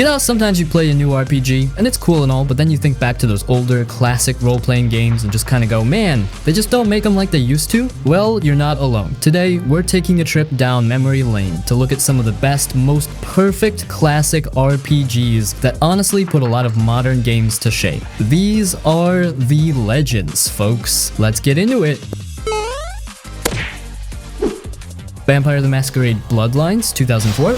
You know, sometimes you play a new RPG, and it's cool and all, but then you think back to those older, classic role-playing games and just kinda go, man, they just don't make them like they used to? Well, you're not alone. Today, we're taking a trip down memory lane to look at some of the best, most perfect classic RPGs that honestly put a lot of modern games to shame. These are the legends, folks. Let's get into it. Vampire the Masquerade Bloodlines, 2004.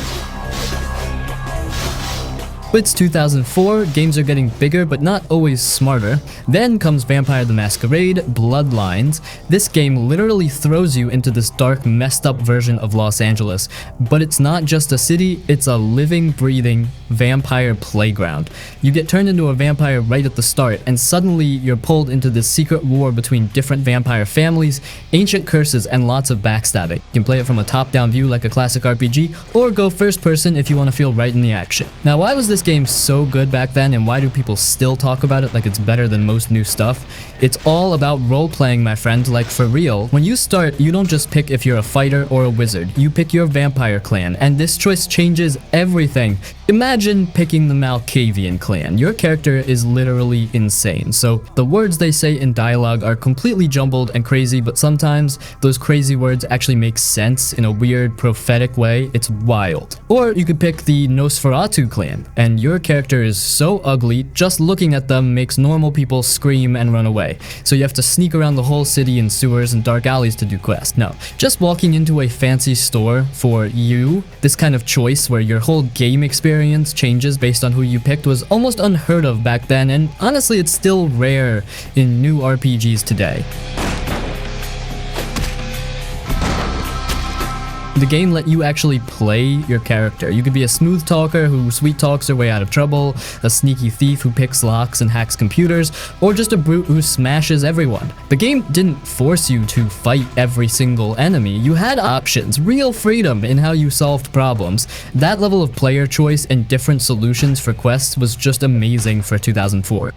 It's 2004, games are getting bigger but not always smarter. Then comes Vampire the Masquerade Bloodlines. This game literally throws you into this dark, messed up version of Los Angeles. But it's not just a city, it's a living, breathing vampire playground. You get turned into a vampire right at the start, and suddenly you're pulled into this secret war between different vampire families, ancient curses, and lots of backstabbing. You can play it from a top-down view like a classic RPG, or go first person if you want to feel right in the action. Now, why was this game so good back then, and why do people still talk about it like it's better than most new stuff? It's all about role-playing, my friend, like for real. When you start, you don't just pick if you're a fighter or a wizard, you pick your vampire clan, and this choice changes everything. Imagine picking the Malkavian clan. Your character is literally insane, so the words they say in dialogue are completely jumbled and crazy, but sometimes those crazy words actually make sense in a weird, prophetic way. It's wild. Or you could pick the Nosferatu clan, and your character is so ugly, just looking at them makes normal people scream and run away. So you have to sneak around the whole city in sewers and dark alleys to do quests. No, just walking into a fancy store for you, this kind of choice where your whole game experience changes based on who you picked was almost unheard of back then, and honestly it's still rare in new RPGs today. The game let you actually play your character. You could be a smooth talker who sweet talks her way out of trouble, a sneaky thief who picks locks and hacks computers, or just a brute who smashes everyone. The game didn't force you to fight every single enemy. You had options, real freedom in how you solved problems. That level of player choice and different solutions for quests was just amazing for 2004.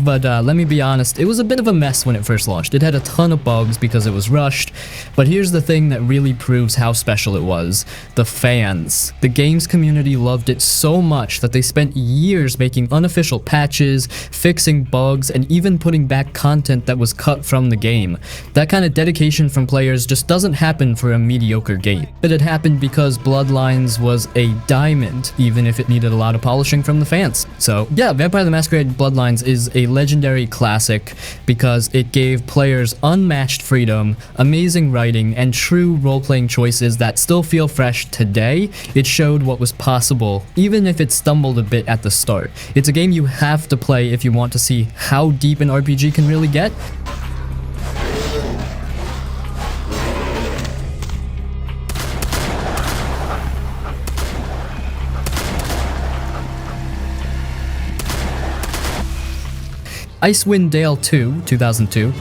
But let me be honest, it was a bit of a mess when it first launched. It had a ton of bugs because it was rushed, but here's the thing that really proves how special it was: the fans. The games community loved it so much that they spent years making unofficial patches, fixing bugs, and even putting back content that was cut from the game. That kind of dedication from players just doesn't happen for a mediocre game. But it happened because Bloodlines was a diamond, even if it needed a lot of polishing from the fans. So yeah, Vampire the Masquerade Bloodlines is a legendary classic because it gave players unmatched freedom, amazing writing, and true role-playing choices that still feel fresh today. It showed what was possible, even if it stumbled a bit at the start. It's a game you have to play if you want to see how deep an RPG can really get. Icewind Dale II, 2002.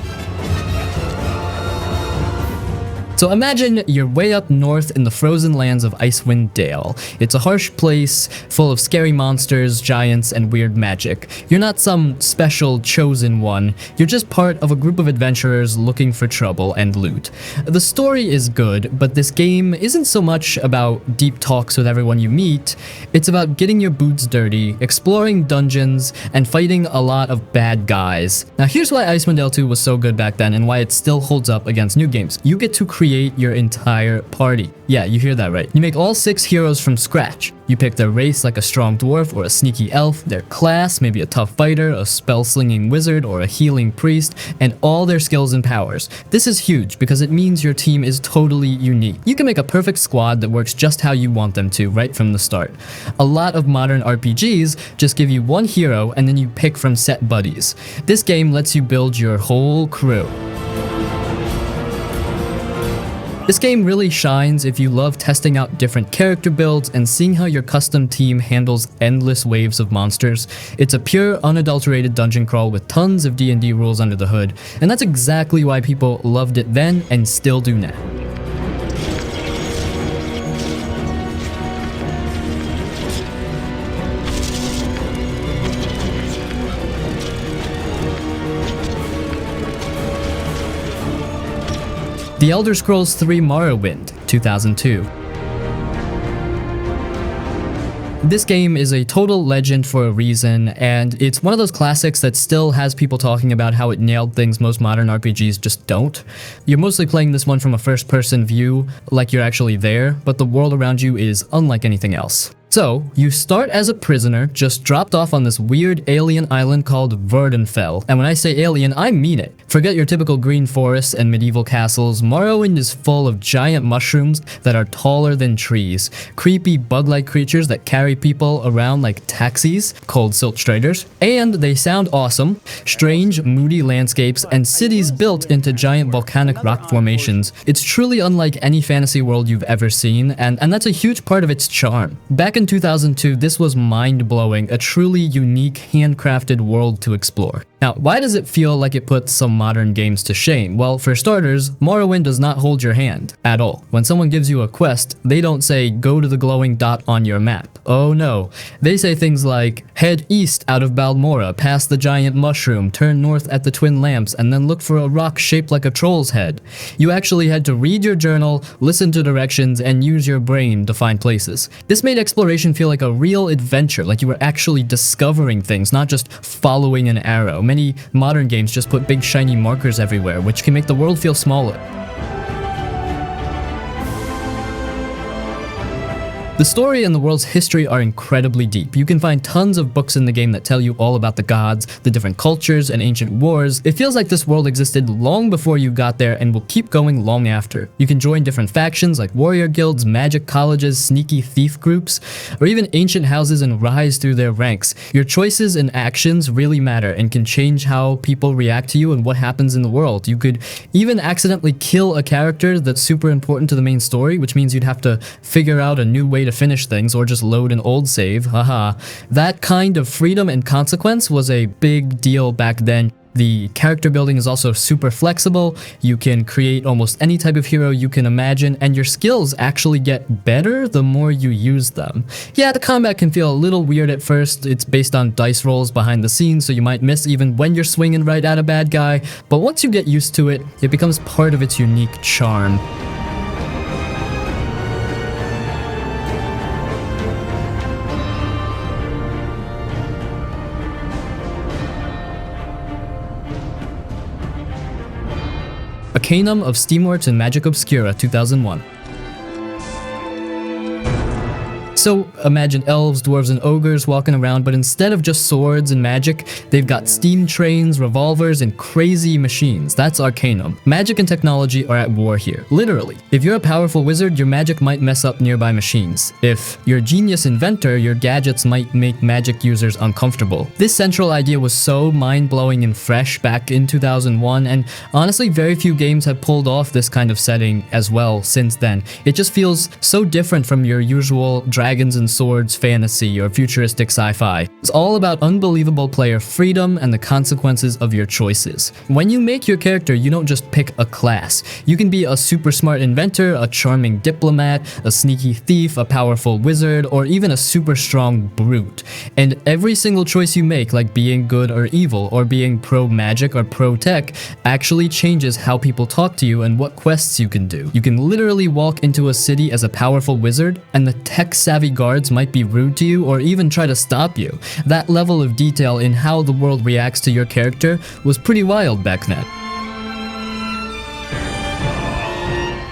So imagine you're way up north in the frozen lands of Icewind Dale. It's a harsh place full of scary monsters, giants, and weird magic. You're not some special chosen one. You're just part of a group of adventurers looking for trouble and loot. The story is good, but this game isn't so much about deep talks with everyone you meet. It's about getting your boots dirty, exploring dungeons, and fighting a lot of bad guys. Now here's why Icewind Dale 2 was so good back then and why it still holds up against new games. You get to create your entire party. Yeah, you hear that right. You make all 6 heroes from scratch. You pick their race like a strong dwarf or a sneaky elf, their class, maybe a tough fighter, a spell-slinging wizard, or a healing priest, and all their skills and powers. This is huge because it means your team is totally unique. You can make a perfect squad that works just how you want them to right from the start. A lot of modern RPGs just give you one hero and then you pick from set buddies. This game lets you build your whole crew. This game really shines if you love testing out different character builds and seeing how your custom team handles endless waves of monsters. It's a pure, unadulterated dungeon crawl with tons of D&D rules under the hood, and that's exactly why people loved it then and still do now. The Elder Scrolls III Morrowind, 2002. This game is a total legend for a reason, and it's one of those classics that still has people talking about how it nailed things most modern RPGs just don't. You're mostly playing this one from a first-person view, like you're actually there, but the world around you is unlike anything else. So, you start as a prisoner, just dropped off on this weird alien island called Vvardenfell, and when I say alien, I mean it. Forget your typical green forests and medieval castles, Morrowind is full of giant mushrooms that are taller than trees, creepy bug-like creatures that carry people around like taxis, called silt striders, and they sound awesome, strange, moody landscapes, and cities built into giant volcanic rock formations. It's truly unlike any fantasy world you've ever seen, and that's a huge part of its charm. Back in 2002, this was mind-blowing, a truly unique, handcrafted world to explore. Now, why does it feel like it puts some modern games to shame? Well, for starters, Morrowind does not hold your hand at all. When someone gives you a quest, they don't say, go to the glowing dot on your map. Oh no. They say things like, head east out of Balmora, past the giant mushroom, turn north at the twin lamps, and then look for a rock shaped like a troll's head. You actually had to read your journal, listen to directions, and use your brain to find places. This made exploration feel like a real adventure, like you were actually discovering things, not just following an arrow. Many modern games just put big shiny markers everywhere, which can make the world feel smaller. The story and the world's history are incredibly deep. You can find tons of books in the game that tell you all about the gods, the different cultures, and ancient wars. It feels like this world existed long before you got there and will keep going long after. You can join different factions like warrior guilds, magic colleges, sneaky thief groups, or even ancient houses and rise through their ranks. Your choices and actions really matter and can change how people react to you and what happens in the world. You could even accidentally kill a character that's super important to the main story, which means you'd have to figure out a new way to finish things or just load an old save, haha. That kind of freedom and consequence was a big deal back then. The character building is also super flexible, you can create almost any type of hero you can imagine, and your skills actually get better the more you use them. Yeah, the combat can feel a little weird at first, it's based on dice rolls behind the scenes, so you might miss even when you're swinging right at a bad guy, but once you get used to it, it becomes part of its unique charm. Arcanum of Steamworks and Magick Obscura 2001. So imagine elves, dwarves, and ogres walking around, but instead of just swords and magic, they've got steam trains, revolvers, and crazy machines. That's Arcanum. Magic and technology are at war here, literally. If you're a powerful wizard, your magic might mess up nearby machines. If you're a genius inventor, your gadgets might make magic users uncomfortable. This central idea was so mind-blowing and fresh back in 2001, and honestly, very few games have pulled off this kind of setting as well since then. It just feels so different from your usual dragons and swords fantasy or futuristic sci-fi. It's all about unbelievable player freedom and the consequences of your choices. When you make your character, you don't just pick a class. You can be a super smart inventor, a charming diplomat, a sneaky thief, a powerful wizard, or even a super strong brute. And every single choice you make, like being good or evil, or being pro-magic or pro-tech, actually changes how people talk to you and what quests you can do. You can literally walk into a city as a powerful wizard, and the tech-savvy guards might be rude to you or even try to stop you. That level of detail in how the world reacts to your character was pretty wild back then.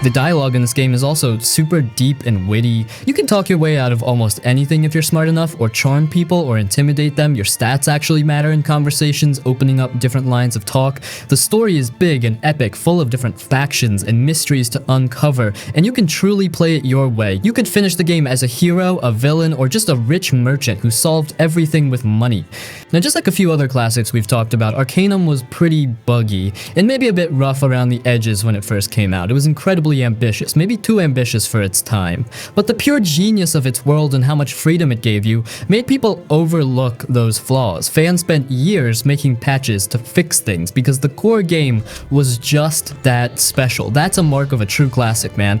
The dialogue in this game is also super deep and witty. You can talk your way out of almost anything if you're smart enough, or charm people or intimidate them. Your stats actually matter in conversations, opening up different lines of talk. The story is big and epic, full of different factions and mysteries to uncover, and you can truly play it your way. You could finish the game as a hero, a villain, or just a rich merchant who solved everything with money. Now, just like a few other classics we've talked about, Arcanum was pretty buggy, and maybe a bit rough around the edges when it first came out. It was incredibly ambitious, maybe too ambitious for its time. But the pure genius of its world and how much freedom it gave you made people overlook those flaws. Fans spent years making patches to fix things because the core game was just that special. That's a mark of a true classic, man.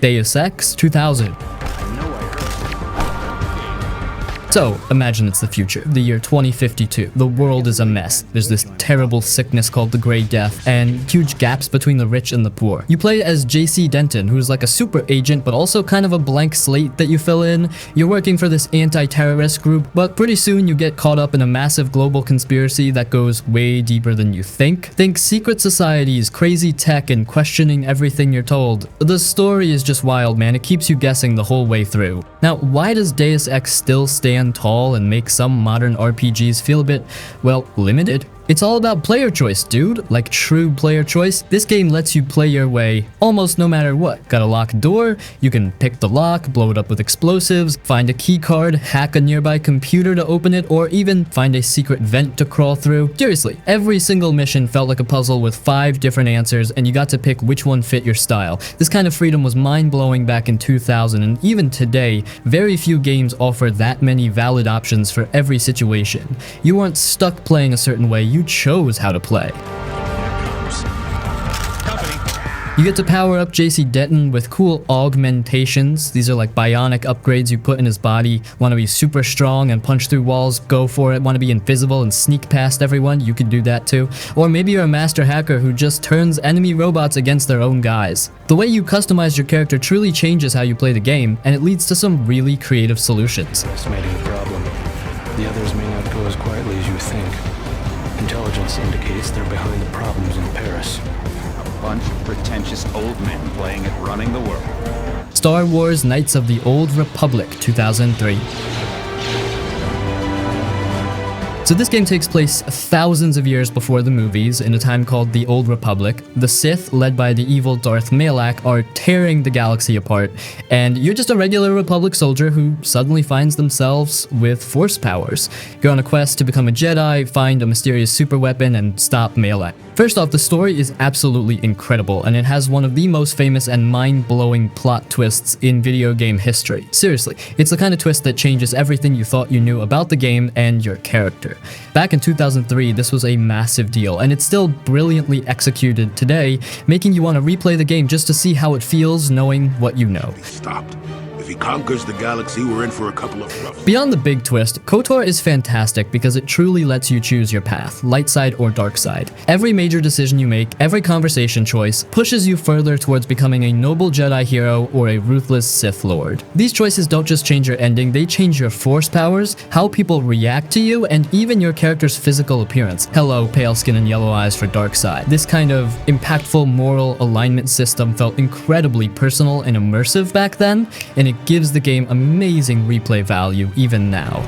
Deus Ex 2000. So, imagine it's the future, the year 2052. The world is a mess. There's this terrible sickness called the Grey Death, and huge gaps between the rich and the poor. You play as JC Denton, who's like a super agent, but also kind of a blank slate that you fill in. You're working for this anti-terrorist group, but pretty soon you get caught up in a massive global conspiracy that goes way deeper than you think. Think secret societies, crazy tech, and questioning everything you're told. The story is just wild, man. It keeps you guessing the whole way through. Now, why does Deus Ex still stand tall and make some modern RPGs feel a bit, well, limited? It's all about player choice, dude. Like true player choice. This game lets you play your way almost no matter what. Got a locked door, you can pick the lock, blow it up with explosives, find a key card, hack a nearby computer to open it, or even find a secret vent to crawl through. Seriously, every single mission felt like a puzzle with 5 different answers, and you got to pick which one fit your style. This kind of freedom was mind-blowing back in 2000, and even today, very few games offer that many valid options for every situation. You weren't stuck playing a certain way, you chose how to play. You get to power up JC Denton with cool augmentations. These are like bionic upgrades you put in his body. Want to be super strong and punch through walls? Go for it. Want to be invisible and sneak past everyone? You can do that too. Or maybe you're a master hacker who just turns enemy robots against their own guys. The way you customize your character truly changes how you play the game, and it leads to some really creative solutions. Estimating the problem. The others may not go as quietly as you think. Intelligence indicates they're behind the problems in Paris. A bunch of pretentious old men playing at running the world. Star Wars Knights of the Old Republic 2003. So this game takes place thousands of years before the movies, in a time called the Old Republic. The Sith, led by the evil Darth Malak, are tearing the galaxy apart, and you're just a regular Republic soldier who suddenly finds themselves with force powers. You're on a quest to become a Jedi, find a mysterious super weapon, and stop Malak. First off, the story is absolutely incredible, and it has one of the most famous and mind-blowing plot twists in video game history. Seriously, it's the kind of twist that changes everything you thought you knew about the game and your character. Back in 2003, this was a massive deal, and it's still brilliantly executed today, making you want to replay the game just to see how it feels knowing what you know. Stopped. If he conquers the galaxy, we're in for a couple of rough... Beyond the big twist, KOTOR is fantastic because it truly lets you choose your path, light side or dark side. Every major decision you make, every conversation choice, pushes you further towards becoming a noble Jedi hero or a ruthless Sith Lord. These choices don't just change your ending, they change your force powers, how people react to you, and even your character's physical appearance. Hello, pale skin and yellow eyes for dark side. This kind of impactful moral alignment system felt incredibly personal and immersive back then, and it gives the game amazing replay value even now.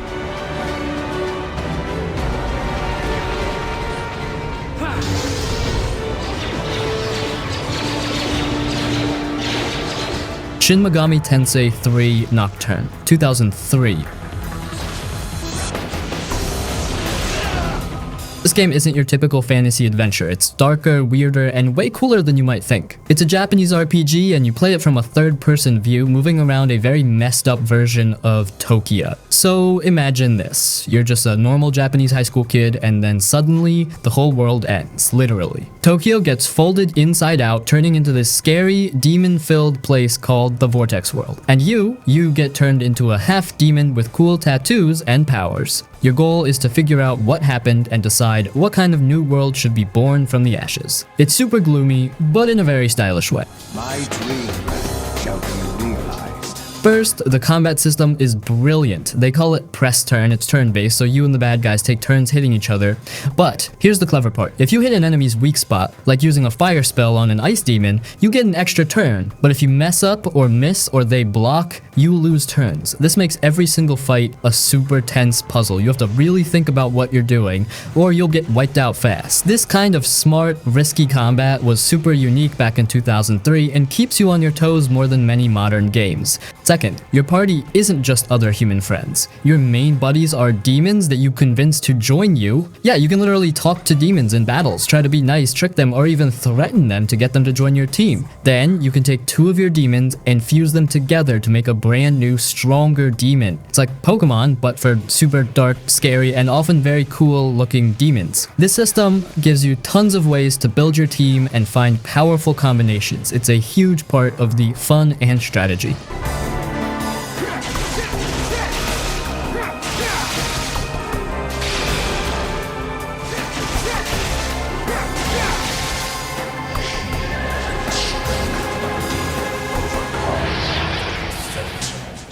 Shin Megami Tensei 3 Nocturne, 2003. This game isn't your typical fantasy adventure. It's darker, weirder, and way cooler than you might think. It's a Japanese RPG, and you play it from a third-person view, moving around a very messed up version of Tokyo. So imagine this. You're just a normal Japanese high school kid, and then suddenly, the whole world ends, literally. Tokyo gets folded inside out, turning into this scary, demon-filled place called the Vortex World. And you get turned into a half-demon with cool tattoos and powers. Your goal is to figure out what happened and decide what kind of new world should be born from the ashes. It's super gloomy, but in a very stylish way. My dream shall be realized. First, the combat system is brilliant. They call it press turn, it's turn-based, so you and the bad guys take turns hitting each other. But here's the clever part. If you hit an enemy's weak spot, like using a fire spell on an ice demon, you get an extra turn. But if you mess up or miss or they block, you lose turns. This makes every single fight a super tense puzzle. You have to really think about what you're doing, or you'll get wiped out fast. This kind of smart, risky combat was super unique back in 2003 and keeps you on your toes more than many modern games. Second, your party isn't just other human friends. Your main buddies are demons that you convince to join you. Yeah, you can literally talk to demons in battles, try to be nice, trick them, or even threaten them to get them to join your team. Then, you can take 2 of your demons and fuse them together to make a brand new, stronger demon. It's like Pokemon, but for super dark, scary, and often very cool looking demons. This system gives you tons of ways to build your team and find powerful combinations. It's a huge part of the fun and strategy.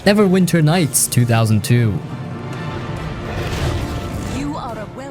Neverwinter Nights 2002.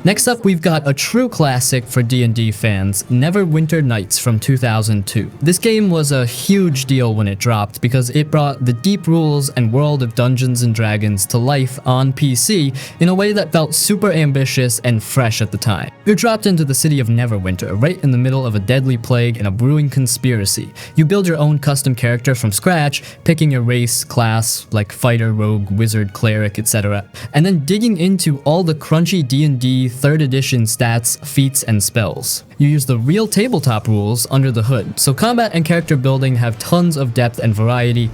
Next up, we've got a true classic for D&D fans, Neverwinter Nights from 2002. This game was a huge deal when it dropped because it brought the deep rules and world of Dungeons & Dragons to life on PC in a way that felt super ambitious and fresh at the time. You're dropped into the city of Neverwinter, right in the middle of a deadly plague and a brewing conspiracy. You build your own custom character from scratch, picking your race, class, like fighter, rogue, wizard, cleric, etc., and then digging into all the crunchy D&D 3rd edition stats, feats, and spells. You use the real tabletop rules under the hood, so combat and character building have tons of depth and variety.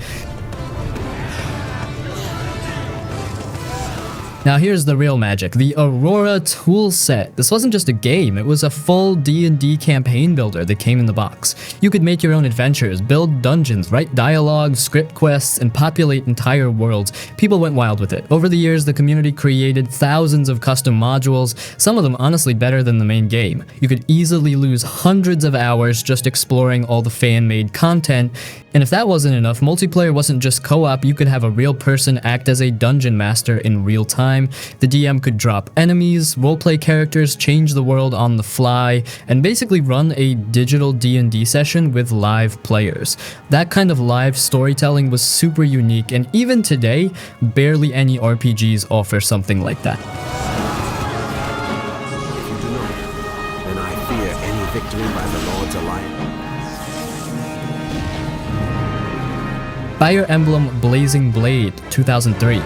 Now here's the real magic, the Aurora tool set. This wasn't just a game, it was a full D&D campaign builder that came in the box. You could make your own adventures, build dungeons, write dialogue, script quests, and populate entire worlds. People went wild with it. Over the years, the community created thousands of custom modules, some of them honestly better than the main game. You could easily lose hundreds of hours just exploring all the fan-made content. And if that wasn't enough, multiplayer wasn't just co-op, you could have a real person act as a dungeon master in real time. The DM could drop enemies, roleplay characters, change the world on the fly, and basically run a digital D&D session with live players. That kind of live storytelling was super unique, and even today, barely any RPGs offer something like that. If you do not, then I fear any victory by the Lord's alliance. Fire Emblem Blazing Blade 2003.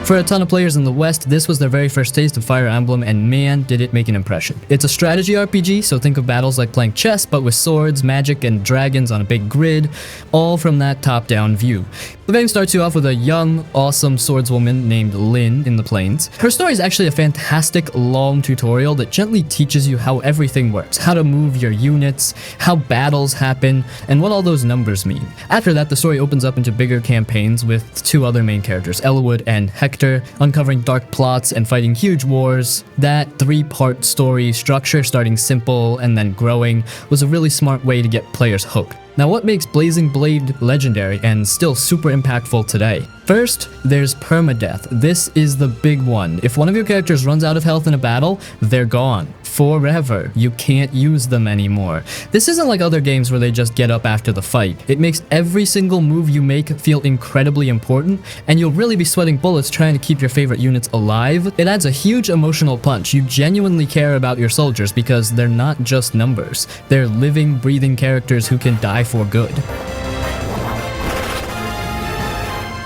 For a ton of players in the West, this was their very first taste of Fire Emblem, and man, did it make an impression. It's a strategy RPG, so think of battles like playing chess, but with swords, magic, and dragons on a big grid, all from that top-down view. The game starts you off with a young, awesome swordswoman named Lyn in the plains. Her story is actually a fantastic, long tutorial that gently teaches you how everything works, how to move your units, how battles happen, and what all those numbers mean. After that, the story opens up into bigger campaigns with 2 other main characters, Eliwood and Hector, uncovering dark plots and fighting huge wars. That 3-part story structure, starting simple and then growing, was a really smart way to get players hooked. Now, what makes Blazing Blade legendary and still super impactful today? First, there's permadeath. This is the big one. If one of your characters runs out of health in a battle, they're gone. Forever. You can't use them anymore. This isn't like other games where they just get up after the fight. It makes every single move you make feel incredibly important, and you'll really be sweating bullets trying to keep your favorite units alive. It adds a huge emotional punch. You genuinely care about your soldiers because they're not just numbers. They're living, breathing characters who can die for good.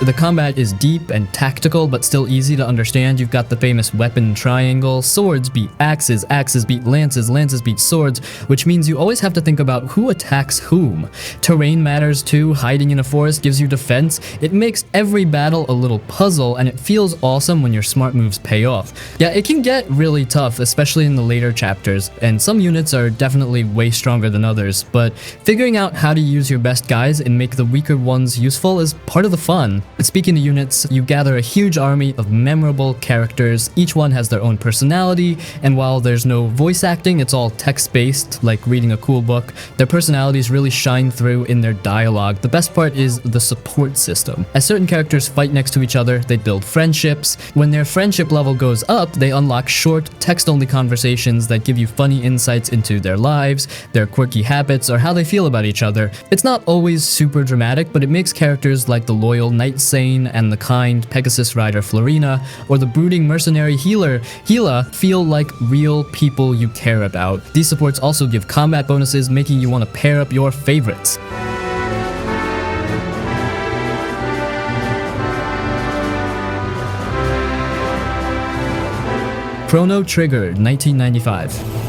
The combat is deep and tactical, but still easy to understand. You've got the famous weapon triangle. Swords beat axes, axes beat lances, lances beat swords, which means you always have to think about who attacks whom. Terrain matters too. Hiding in a forest gives you defense. It makes every battle a little puzzle, and it feels awesome when your smart moves pay off. Yeah, it can get really tough, especially in the later chapters, and some units are definitely way stronger than others, but figuring out how to use your best guys and make the weaker ones useful is part of the fun. Speaking of units, you gather a huge army of memorable characters. Each one has their own personality, and while there's no voice acting, it's all text-based, like reading a cool book. Their personalities really shine through in their dialogue. The best part is the support system. As certain characters fight next to each other, they build friendships. When their friendship level goes up, they unlock short, text-only conversations that give you funny insights into their lives, their quirky habits, or how they feel about each other. It's not always super dramatic, but it makes characters like the loyal Knight Sane and the kind Pegasus rider Florina, or the brooding mercenary healer Hela, feel like real people you care about. These supports also give combat bonuses, making you want to pair up your favorites. Chrono Trigger, 1995.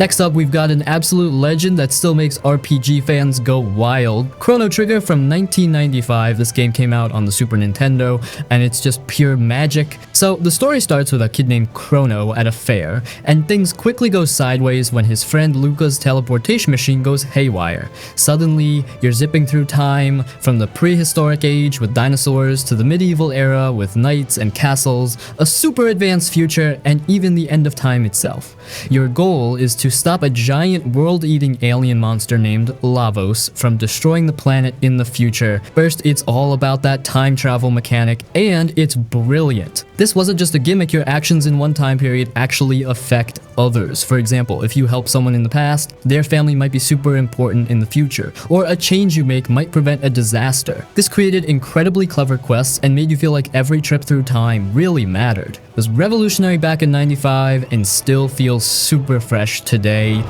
Next up, we've got an absolute legend that still makes RPG fans go wild. Chrono Trigger from 1995. This game came out on the Super Nintendo, and it's just pure magic. So the story starts with a kid named Chrono at a fair, and things quickly go sideways when his friend Luca's teleportation machine goes haywire. Suddenly, you're zipping through time from the prehistoric age with dinosaurs to the medieval era with knights and castles, a super advanced future, and even the end of time itself. Your goal is to stop a giant world-eating alien monster named Lavos from destroying the planet in the future. First, it's all about that time travel mechanic, and it's brilliant. This wasn't just a gimmick, your actions in one time period actually affect others. For example, if you help someone in the past, their family might be super important in the future, or a change you make might prevent a disaster. This created incredibly clever quests and made you feel like every trip through time really mattered. It was revolutionary back in '95 and still feels super fresh today.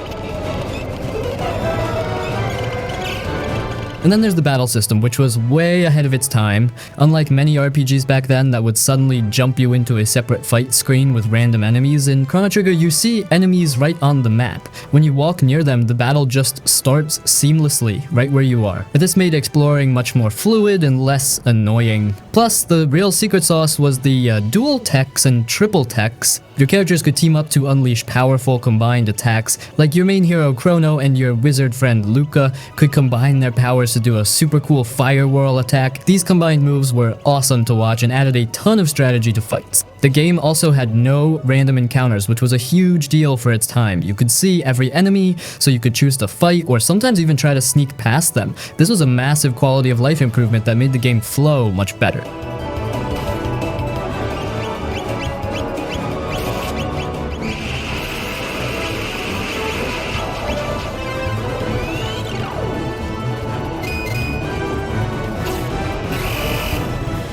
And then there's the battle system, which was way ahead of its time. Unlike many RPGs back then that would suddenly jump you into a separate fight screen with random enemies, in Chrono Trigger you see enemies right on the map. When you walk near them, the battle just starts seamlessly right where you are. But this made exploring much more fluid and less annoying. Plus, the real secret sauce was the dual techs and triple techs. Your characters could team up to unleash powerful combined attacks, like your main hero Chrono and your wizard friend Luca could combine their powers to do a super cool fire whirl attack. These combined moves were awesome to watch and added a ton of strategy to fights. The game also had no random encounters, which was a huge deal for its time. You could see every enemy, so you could choose to fight or sometimes even try to sneak past them. This was a massive quality of life improvement that made the game flow much better.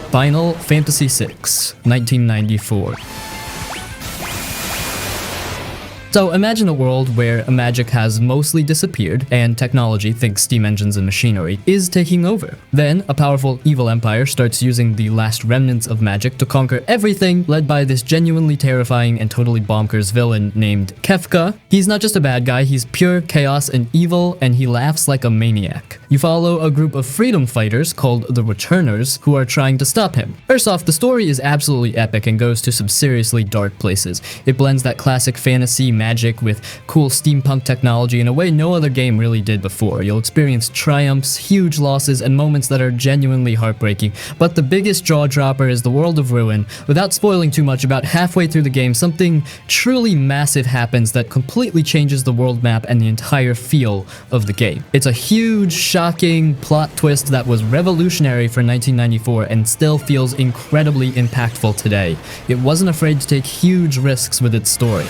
Final Fantasy VI, 1994. So imagine a world where Magick has mostly disappeared and technology, think steam engines and machinery, is taking over. Then a powerful evil empire starts using the last remnants of Magick to conquer everything, led by this genuinely terrifying and totally bonkers villain named Kefka. He's not just a bad guy, he's pure chaos and evil, and he laughs like a maniac. You follow a group of freedom fighters called the Returners who are trying to stop him. First off, the story is absolutely epic and goes to some seriously dark places. It blends that classic fantasy magic with cool steampunk technology in a way no other game really did before. You'll experience triumphs, huge losses, and moments that are genuinely heartbreaking. But the biggest jaw-dropper is the world of ruin. Without spoiling too much, about halfway through the game, something truly massive happens that completely changes the world map and the entire feel of the game. It's a huge, shocking plot twist that was revolutionary for 1994 and still feels incredibly impactful today. It wasn't afraid to take huge risks with its story.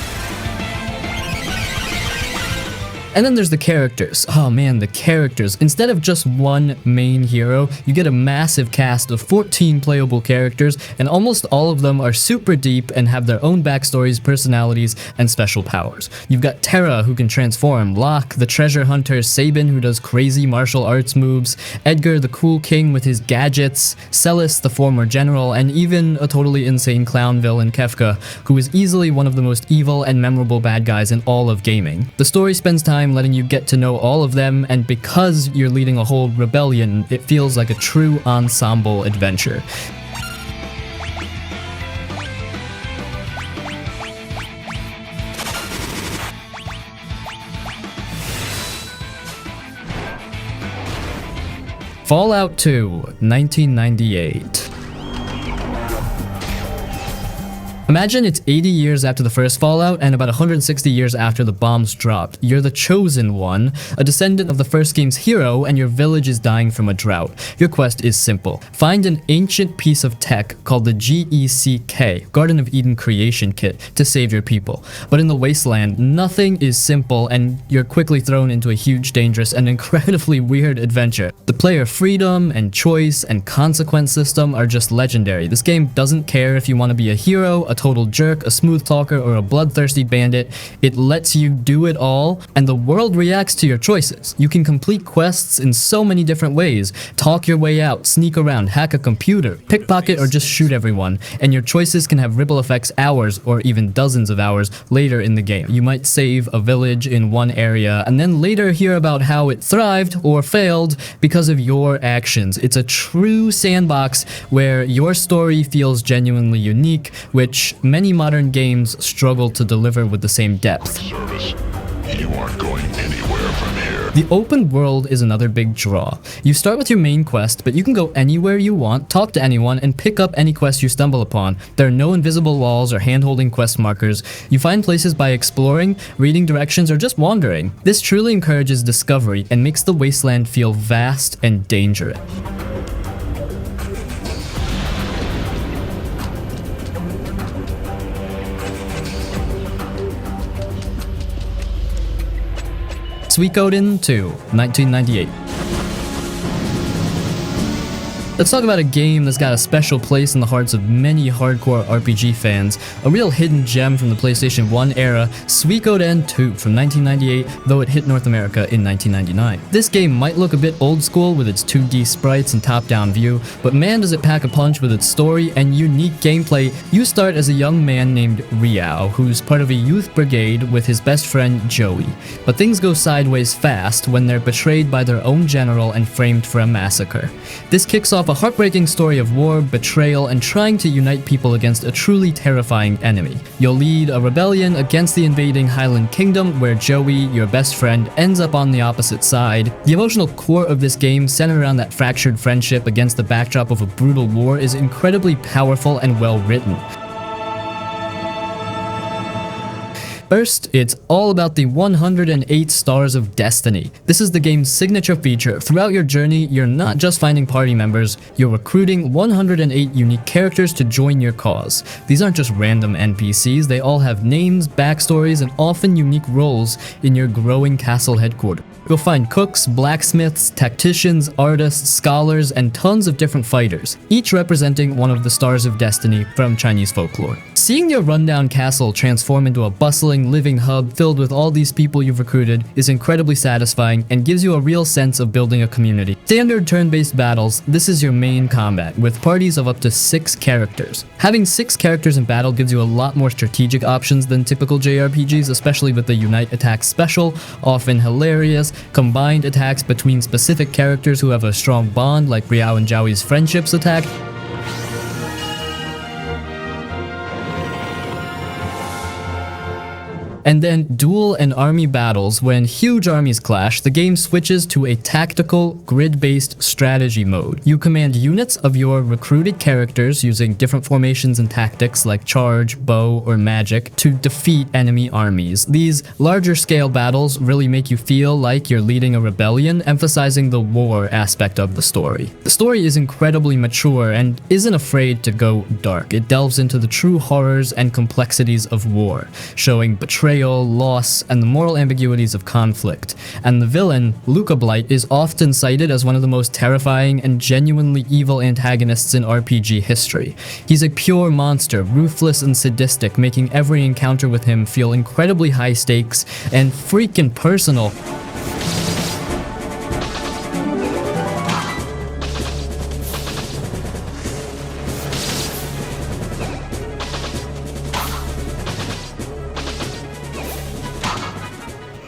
And then there's the characters. Oh man, the characters. Instead of just one main hero, you get a massive cast of 14 playable characters, and almost all of them are super deep and have their own backstories, personalities, and special powers. You've got Terra, who can transform, Locke, the treasure hunter, Sabin, who does crazy martial arts moves, Edgar, the cool king with his gadgets, Celis, the former general, and even a totally insane clown villain, Kefka, who is easily one of the most evil and memorable bad guys in all of gaming. The story spends time letting you get to know all of them, and because you're leading a whole rebellion, it feels like a true ensemble adventure. Fallout 2, 1998. Imagine it's 80 years after the first Fallout and about 160 years after the bombs dropped. You're the chosen one, a descendant of the first game's hero, and your village is dying from a drought. Your quest is simple. Find an ancient piece of tech called the GECK, Garden of Eden Creation Kit, to save your people. But in the wasteland, nothing is simple, and you're quickly thrown into a huge, dangerous, and incredibly weird adventure. The player freedom and choice and consequence system are just legendary. This game doesn't care if you want to be a hero, a total jerk, a smooth talker, or a bloodthirsty bandit. It lets you do it all, and the world reacts to your choices. You can complete quests in so many different ways. Talk your way out, sneak around, hack a computer, pickpocket, or just shoot everyone, and your choices can have ripple effects hours or even dozens of hours later in the game. You might save a village in one area and then later hear about how it thrived or failed because of your actions. It's a true sandbox where your story feels genuinely unique, which many modern games struggle to deliver with the same depth. Service. You aren't going anywhere from here. The open world is another big draw. You start with your main quest, but you can go anywhere you want, talk to anyone, and pick up any quest you stumble upon. There are no invisible walls or hand-holding quest markers. You find places by exploring, reading directions, or just wandering. This truly encourages discovery and makes the wasteland feel vast and dangerous. Suikoden II, 1998. Let's talk about a game that's got a special place in the hearts of many hardcore RPG fans. A real hidden gem from the PlayStation 1 era, Suikoden II from 1998, though it hit North America in 1999. This game might look a bit old school with its 2D sprites and top-down view, but man does it pack a punch with its story and unique gameplay. You start as a young man named Ryao, who's part of a youth brigade with his best friend Joey. But things go sideways fast when they're betrayed by their own general and framed for a massacre. This kicks off a heartbreaking story of war, betrayal, and trying to unite people against a truly terrifying enemy. You'll lead a rebellion against the invading Highland Kingdom, where Joey, your best friend, ends up on the opposite side. The emotional core of this game, centered around that fractured friendship against the backdrop of a brutal war, is incredibly powerful and well written. First, it's all about the 108 Stars of Destiny. This is the game's signature feature. Throughout your journey, you're not just finding party members, you're recruiting 108 unique characters to join your cause. These aren't just random NPCs, they all have names, backstories, and often unique roles in your growing castle headquarters. You'll find cooks, blacksmiths, tacticians, artists, scholars, and tons of different fighters, each representing one of the Stars of Destiny from Chinese folklore. Seeing your rundown castle transform into a bustling, living hub filled with all these people you've recruited is incredibly satisfying and gives you a real sense of building a community. Standard turn-based battles, this is your main combat, with parties of up to 6 characters. Having 6 characters in battle gives you a lot more strategic options than typical JRPGs, especially with the Unite Attack special, often hilarious, combined attacks between specific characters who have a strong bond, like Ryao and Joey's friendships attack. And then duel and army battles. When huge armies clash, the game switches to a tactical, grid-based strategy mode. You command units of your recruited characters using different formations and tactics like charge, bow, or magic to defeat enemy armies. These larger scale battles really make you feel like you're leading a rebellion, emphasizing the war aspect of the story. The story is incredibly mature and isn't afraid to go dark. It delves into the true horrors and complexities of war, showing betrayal, loss, and the moral ambiguities of conflict. And the villain, Luca Blight, is often cited as one of the most terrifying and genuinely evil antagonists in RPG history. He's a pure monster, ruthless and sadistic, making every encounter with him feel incredibly high stakes and freaking personal.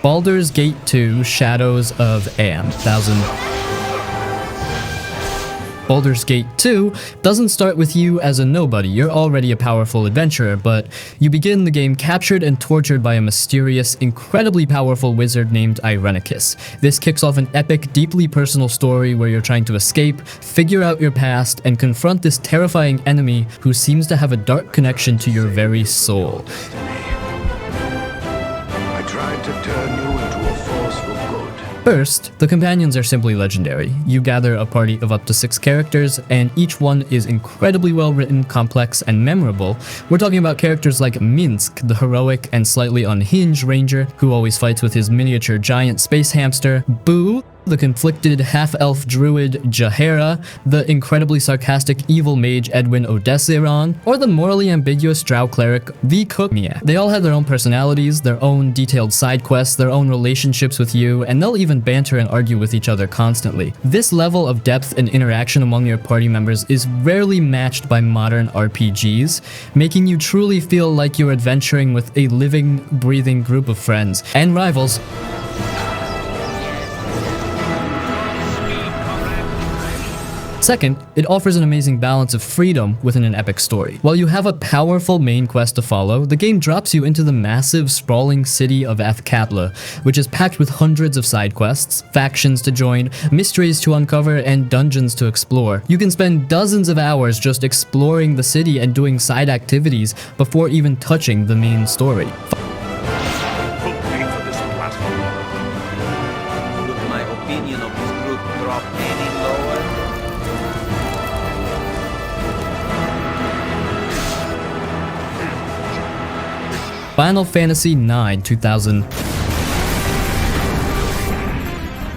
Baldur's Gate 2 Shadows of Amn. Baldur's Gate 2 doesn't start with you as a nobody. You're already a powerful adventurer, but you begin the game captured and tortured by a mysterious, incredibly powerful wizard named Irenicus. This kicks off an epic, deeply personal story where you're trying to escape, figure out your past, and confront this terrifying enemy who seems to have a dark connection to your very soul. I tried to turn you into a force for good. First, the companions are simply legendary. You gather a party of up to 6 characters, and each one is incredibly well written, complex, and memorable. We're talking about characters like Minsk, the heroic and slightly unhinged ranger who always fights with his miniature giant space hamster, Boo, the conflicted half-elf druid Jaheira, the incredibly sarcastic evil mage Edwin Odesseron, or the morally ambiguous drow cleric Vikukmia. They all have their own personalities, their own detailed side quests, their own relationships with you, and they'll even banter and argue with each other constantly. This level of depth and interaction among your party members is rarely matched by modern RPGs, making you truly feel like you're adventuring with a living, breathing group of friends and rivals. Second, it offers an amazing balance of freedom within an epic story. While you have a powerful main quest to follow, the game drops you into the massive, sprawling city of Athkatla, which is packed with hundreds of side quests, factions to join, mysteries to uncover, and dungeons to explore. You can spend dozens of hours just exploring the city and doing side activities before even touching the main story. Would my opinion of this group drop any lower? Final Fantasy IX 2000.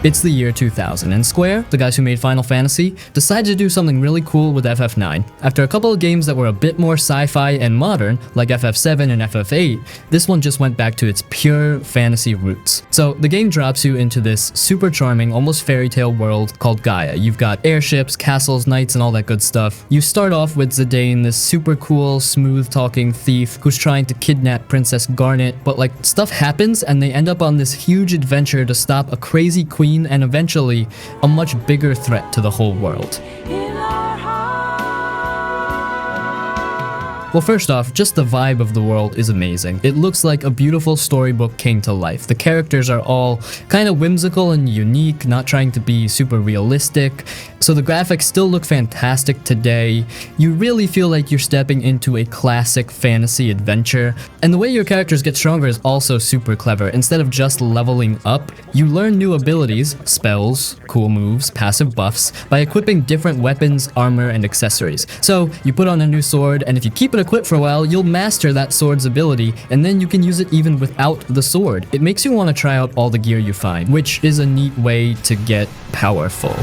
It's the year 2000, and Square, the guys who made Final Fantasy, decided to do something really cool with FF9. After a couple of games that were a bit more sci-fi and modern, like FF7 and FF8, this one just went back to its pure fantasy roots. So the game drops you into this super charming, almost fairy tale world called Gaia. You've got airships, castles, knights, and all that good stuff. You start off with Zidane, this super cool, smooth-talking thief who's trying to kidnap Princess Garnet, but like stuff happens and they end up on this huge adventure to stop a crazy queen and eventually a much bigger threat to the whole world. Well, first off, just the vibe of the world is amazing. It looks like a beautiful storybook came to life. The characters are all kind of whimsical and unique, not trying to be super realistic. So the graphics still look fantastic today. You really feel like you're stepping into a classic fantasy adventure. And the way your characters get stronger is also super clever. Instead of just leveling up, you learn new abilities, spells, cool moves, passive buffs, by equipping different weapons, armor, and accessories. So you put on a new sword, and if you keep it equipped for a while, you'll master that sword's ability, and then you can use it even without the sword. It makes you want to try out all the gear you find, which is a neat way to get powerful.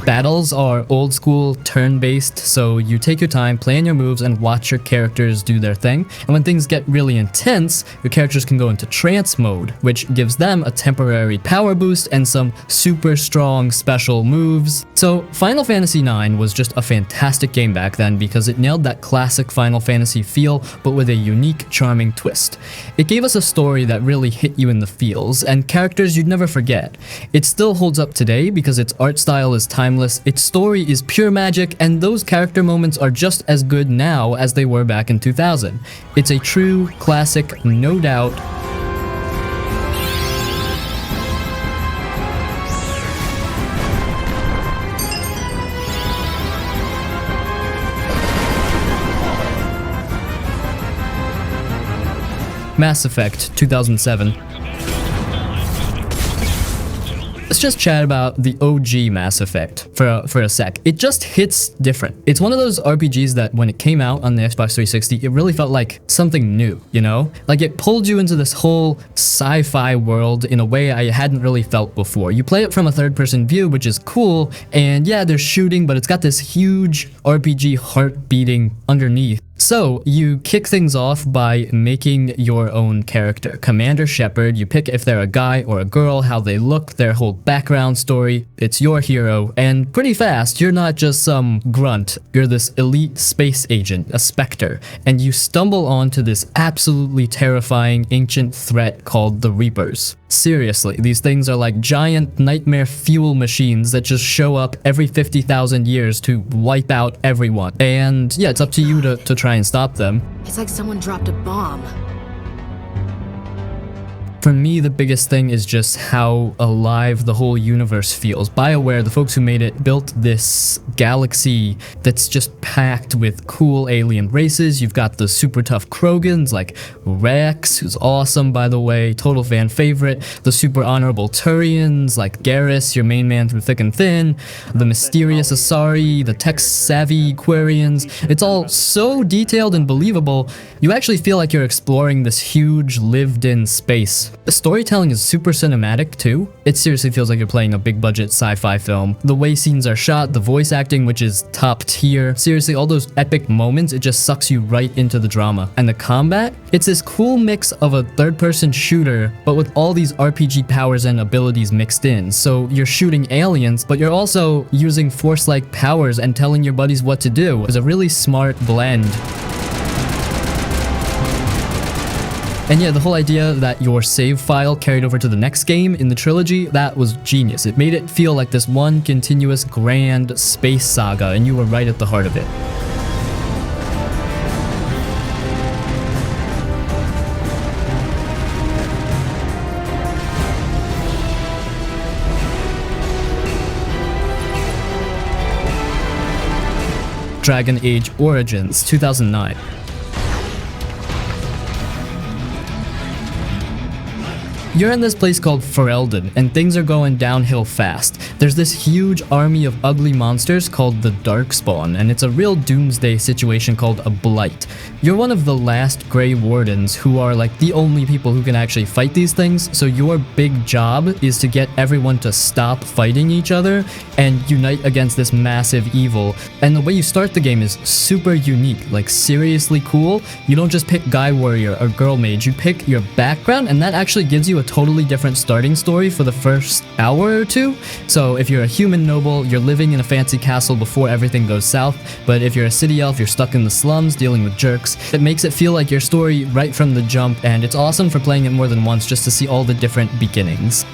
Battles are old school, turn-based, so you take your time, plan your moves, and watch your characters do their thing. And when things get really intense, your characters can go into trance mode, which gives them a temporary power boost and some super strong special moves. So Final Fantasy IX was just a fantastic game back then because it nailed that classic Final Fantasy feel, but with a unique, charming twist. It gave us a story that really hit you in the feels, and characters you'd never forget. It still holds up today because its art style is timeless, its story is pure magic, and those character moments are just as good now as they were back in 2000. It's a true classic, no doubt. Mass Effect 2007. Let's just chat about the OG Mass Effect for a sec. It just hits different. It's one of those RPGs that when it came out on the Xbox 360, it really felt like something new, you know? Like it pulled you into this whole sci-fi world in a way I hadn't really felt before. You play it from a third-person view, which is cool, and yeah, there's shooting, but it's got this huge RPG heart beating underneath. So, you kick things off by making your own character. Commander Shepard, you pick if they're a guy or a girl, how they look, their whole background story. It's your hero, and pretty fast, you're not just some grunt. You're this elite space agent, a Spectre, and you stumble onto this absolutely terrifying ancient threat called the Reapers. Seriously, these things are like giant nightmare fuel machines that just show up every 50,000 years to wipe out everyone. And yeah, it's up to you to try and stop them. It's like someone dropped a bomb. For me, the biggest thing is just how alive the whole universe feels. BioWare, the folks who made it, built this galaxy that's just packed with cool alien races. You've got the super tough Krogans like Rex, who's awesome by the way, total fan favorite. The super honorable Turians like Garrus, your main man through thick and thin. The mysterious Asari, the tech-savvy Quarians. It's all so detailed and believable, you actually feel like you're exploring this huge lived-in space works. The storytelling is super cinematic too. It seriously feels like you're playing a big budget sci-fi film. The way scenes are shot, the voice acting, which is top tier. Seriously, all those epic moments, it just sucks you right into the drama. And the combat? It's this cool mix of a third-person shooter, but with all these RPG powers and abilities mixed in. So you're shooting aliens, but you're also using force-like powers and telling your buddies what to do. It's a really smart blend. And yeah, the whole idea that your save file carried over to the next game in the trilogy, that was genius. It made it feel like this one continuous grand space saga, and you were right at the heart of it. Dragon Age Origins, 2009. You're in this place called Ferelden, and things are going downhill fast. There's this huge army of ugly monsters called the Darkspawn, and it's a real doomsday situation called a Blight. You're one of the last Grey Wardens who are like the only people who can actually fight these things, so your big job is to get everyone to stop fighting each other and unite against this massive evil. And the way you start the game is super unique, like seriously cool. You don't just pick Guy Warrior or Girl Mage, you pick your background, and that actually gives you a totally different starting story for the first hour or two. So if you're a human noble, you're living in a fancy castle before everything goes south, but if you're a city elf, you're stuck in the slums dealing with jerks. It makes it feel like your story right from the jump, and it's awesome for playing it more than once just to see all the different beginnings.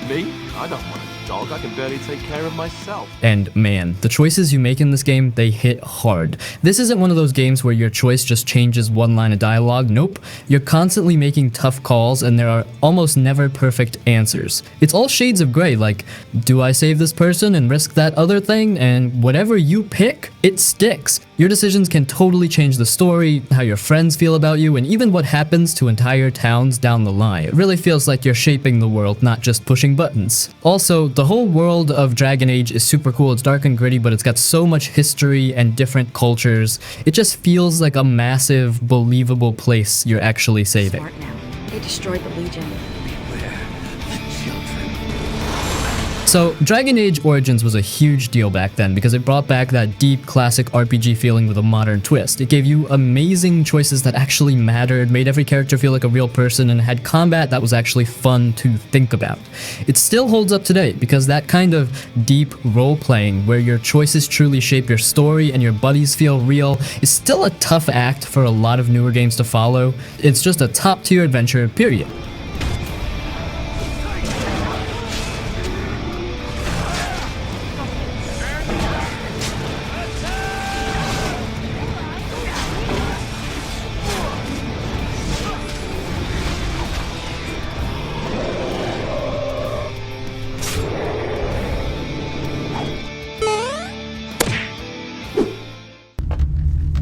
Me? I don't want a dog. I can barely take care of myself. And man, the choices you make in this game, they hit hard. This isn't one of those games where your choice just changes one line of dialogue. Nope. You're constantly making tough calls, and there are almost never perfect answers. It's all shades of gray, like, do I save this person and risk that other thing? And whatever you pick, it sticks. Your decisions can totally change the story, how your friends feel about you, and even what happens to entire towns down the line. It really feels like you're shaping the world, not just pushing buttons. Also, the whole world of Dragon Age is super cool. It's dark and gritty, but it's got so much history and different cultures. It just feels like a massive, believable place you're actually saving. Smart now. They destroyed the Legion. So, Dragon Age Origins was a huge deal back then because it brought back that deep, classic RPG feeling with a modern twist. It gave you amazing choices that actually mattered, made every character feel like a real person, and had combat that was actually fun to think about. It still holds up today because that kind of deep role-playing, where your choices truly shape your story and your buddies feel real, is still a tough act for a lot of newer games to follow. It's just a top-tier adventure, period.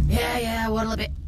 Yeah, what'll it be?